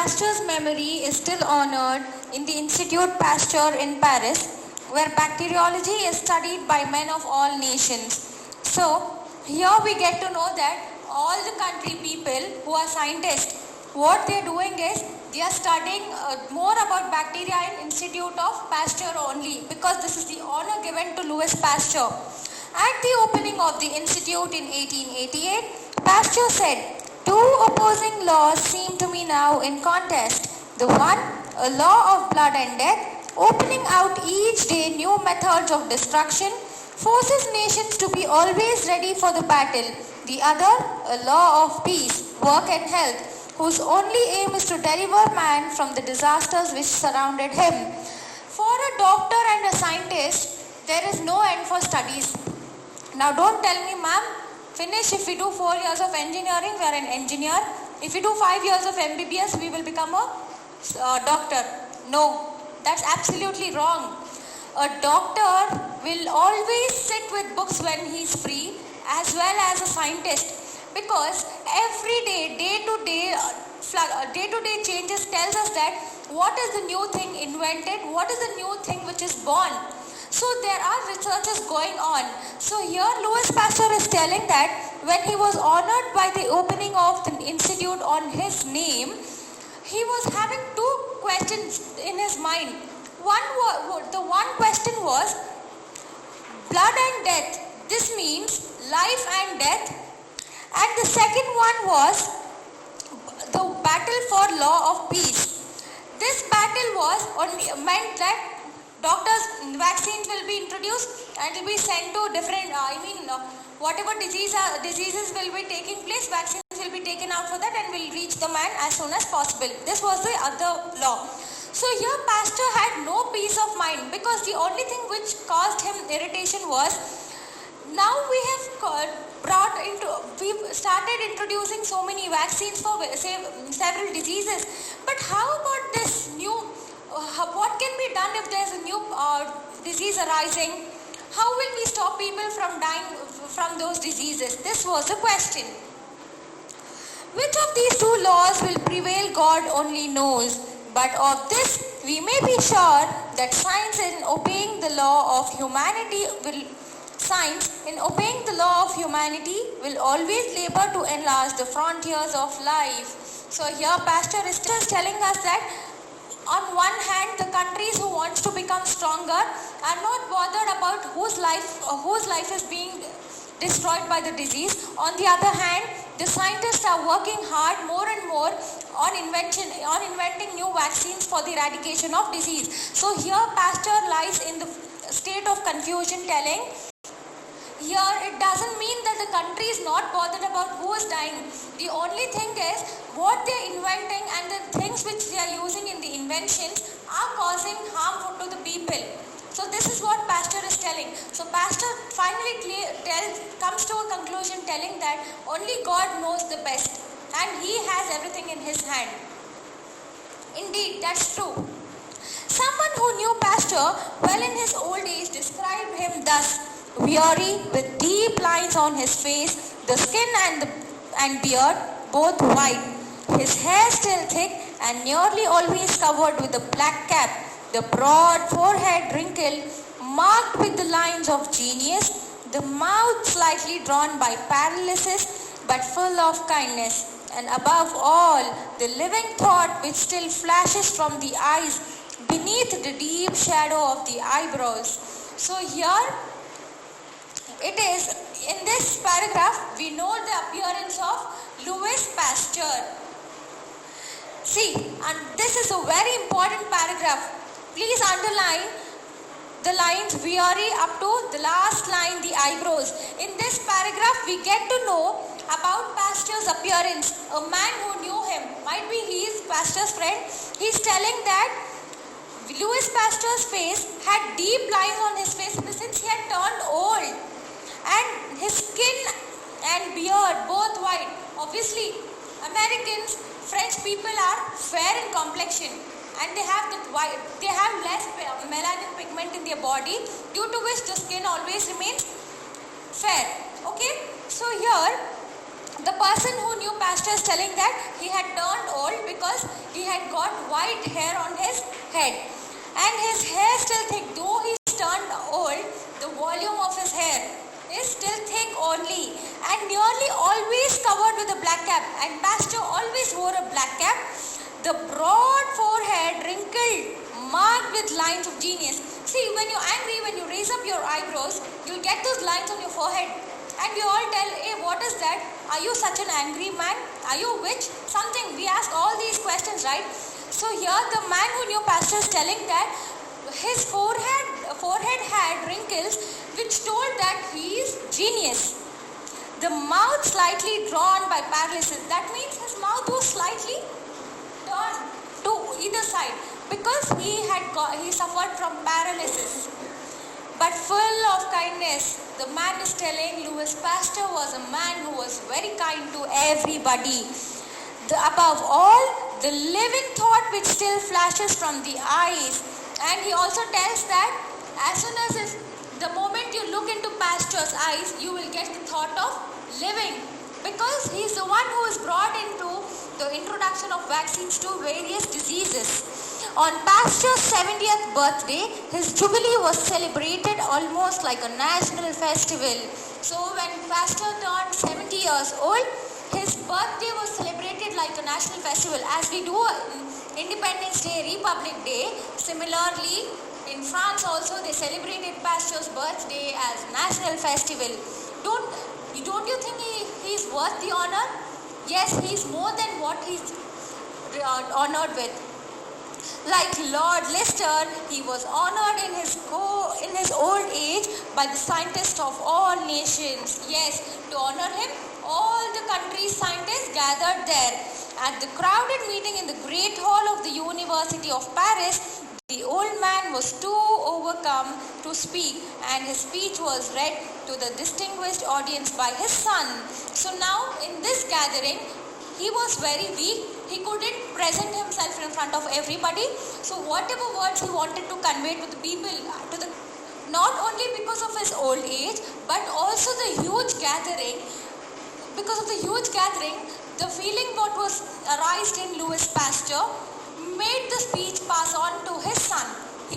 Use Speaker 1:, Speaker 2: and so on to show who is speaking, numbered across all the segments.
Speaker 1: Pasteur's memory is still honored in the Institut Pasteur in Paris, where bacteriology is studied by men of all nations. So, here we get to know that all the country people who are scientists, what they are doing is they are studying more about bacteria in Institute of Pasteur only, because this is the honor given to Louis Pasteur. At the opening of the institute in 1888, Pasteur said, "Two opposing laws seem to me now in contest. The one, a law of blood and death, opening out each day new methods of destruction, forces nations to be always ready for the battle. The other, a law of peace, work and health, whose only aim is to deliver man from the disasters which surrounded him." For a doctor and a scientist, there is no end for studies. Now don't tell me, ma'am, finish if we do 4 years of engineering, we are an engineer. If we do 5 years of MBBS, we will become a doctor. No, that's absolutely wrong. A doctor will always sit with books when he is free, as well as a scientist, because every day, day-to-day changes tells us that what is the new thing invented, what is the new thing which is born. So there are researches going on. So here Louis Pasteur is telling that when he was honored by the opening of the institute on his name, he was having two questions in his mind. The one question was blood and death. This means life and death. And the second one was the battle for law of peace. This battle was meant that doctors, vaccines will be introduced and will be sent to different, whatever diseases will be taking place, vaccines will be taken out for that and will reach the man as soon as possible. This was the other law. So here Pasteur had no peace of mind, because the only thing which caused him irritation was, now we've started introducing so many vaccines for several diseases, but how about this new, what can be done if there's a new disease arising? How will we stop people from dying from those diseases? This was the question. Which of these two laws will prevail, God only knows. But of this we may be sure, that science in obeying the law of humanity will always labor to enlarge the frontiers of life. So here Pasteur is just telling us that on one hand, the countries who want to become stronger are not bothered about whose life is being destroyed by the disease. On the other hand, the scientists are working hard more and more on inventing new vaccines for the eradication of disease. So here Pasteur lies in the state of confusion, telling here it doesn't mean that the country is not bothered about who is dying. The only thing is what they are inventing, and the things which they are using in the inventions are causing harm to the people. So this is what Pasteur is telling. So Pasteur finally comes to a conclusion, telling that only God knows the best and he has everything in his hand. Indeed, that's true. Someone who knew Pasteur well in his old age described him thus: weary, with deep lines on his face, the skin and beard both white, his hair still thick and nearly always covered with a black cap, the broad forehead wrinkled, marked with the lines of genius, the mouth slightly drawn by paralysis but full of kindness, and above all, the living thought which still flashes from the eyes beneath the deep shadow of the eyebrows. So here it is, in this paragraph, we know the appearance of Louis Pasteur. See, and this is a very important paragraph. Please underline the lines weary up to the last line, the eyebrows. In this paragraph, we get to know about Pasteur's appearance. A man who knew him, might be he is Pasteur's friend, he is telling that Louis Pasteur's face had deep lines on his face since he had turned old. And his skin and beard both white. Obviously, Americans, French people are fair in complexion, and they have less melanin pigment in their body, due to which the skin always remains fair. Okay, so here the person who knew Pasteur is telling that he had turned old because he he had got white hair on his head. And his hair still thick, though he's turned old, the volume of his hair is still thick only and nearly always covered with a black cap. And Pastor always wore a black cap. The broad forehead wrinkled, marked with lines of genius. See, when you're angry, when you raise up your eyebrows, you'll get those lines on your forehead. And we all tell, hey, what is that? Are you such an angry man? Are you a witch? Something. We ask all these questions, right? So here the man who knew Pastor is telling that his forehead had wrinkles which told that he is genius. The mouth slightly drawn by paralysis. That means his mouth was slightly turned to either side because he suffered from paralysis. But full of kindness, the man is telling Louis Pasteur was a man who was very kind to everybody. Above all, the living thought which still flashes from the eyes. And he also tells that as soon as the moment you look into Pasteur's eyes, you will get the thought of living. Because he is the one who is brought into the introduction of vaccines to various diseases. On Pasteur's 70th birthday, his jubilee was celebrated almost like a national festival. So when Pasteur turned 70 years old, his birthday was celebrated like a national festival. As we do Independence Day, Republic Day, similarly in France also they celebrated Pasteur's birthday as national festival. Don't you think he is worth the honor? Yes, he is more than what he is honored with. Like Lord Lister, he was honored in his old age by the scientists of all nations. Yes, to honor him, all the country's scientists gathered there. At the crowded meeting in the great hall of the University of Paris, the old man was too overcome to speak, and his speech was read to the distinguished audience by his son. So now in this gathering, he was very weak. He couldn't present himself in front of everybody. So whatever words he wanted to convey to the people, not only because of his old age, but also the huge gathering. Because of the huge gathering, the feeling what was arised in Louis Pasteur made the speech pass on to his son.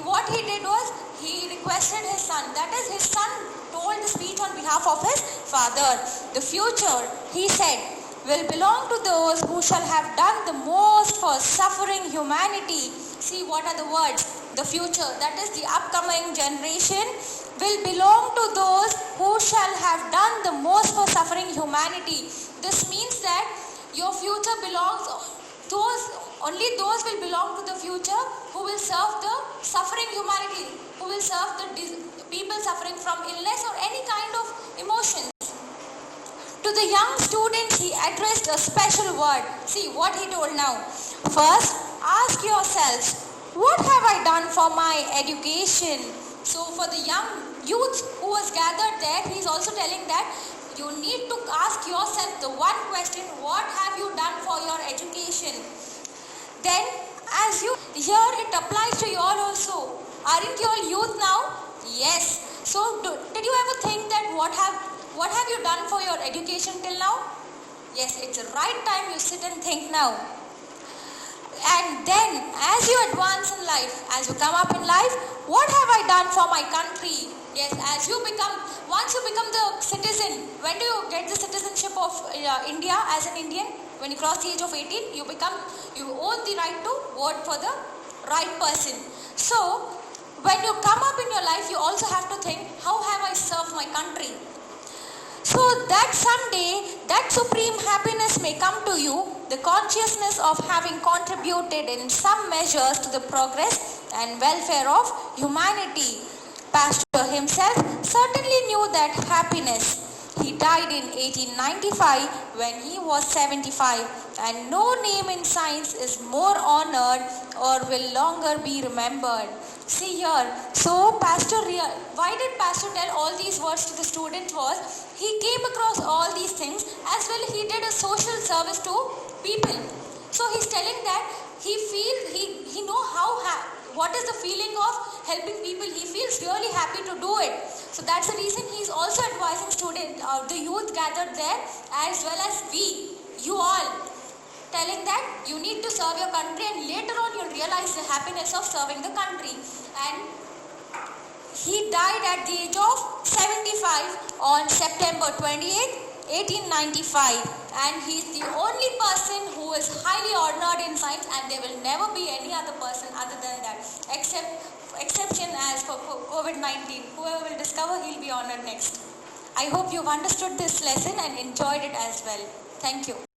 Speaker 1: What he did was, he requested his son, that is his son told the speech on behalf of his father. The future, he said, will belong to those who shall have done the most for suffering humanity. See, what are the words? The future, that is the upcoming generation, will belong to those who shall have done the most for suffering humanity. This means that your future belongs, only those will belong to the future who will serve the suffering humanity, who will serve the people suffering from illness or any kind of emotion. To the young students, he addressed a special word. See what he told now. First, ask yourselves, what have I done for my education? So for the young youth who was gathered there, he is also telling that you need to ask yourself the one question, what have you done for your education? Then, here it applies to you all also. Aren't you all youth now? Yes. So did you ever think that what have you done for your education till now? Yes, it's the right time you sit and think now. And then, as you advance in life, as you come up in life, what have I done for my country? Yes, once you become the citizen, when do you get the citizenship of India as an Indian? When you cross the age of 18, you own the right to vote for the right person. So, when you come up in your life, you also have to think, how have I served my country? So that someday, that supreme happiness may come to you, the consciousness of having contributed in some measures to the progress and welfare of humanity. Pasteur himself certainly knew that happiness. He died in 1895 when he was 75, and no name in science is more honored or will longer be remembered. See here, so why did Pasteur tell all these words to the students was, he came across all these things, as well he did a social service to people. So he's telling that he know what is the feeling of helping people. He feels really happy to do it. So that's the reason he's also advising students, the youth gathered there, as well as you all. telling that you need to serve your country, and later on you'll realize the happiness of serving the country. And he died at the age of 75 on September 28, 1895, and he's the only person who is highly honored in science, and there will never be any other person other than that, exception as for COVID-19. Whoever will discover, he'll be honored next. I hope you've understood this lesson and enjoyed it as well. Thank you.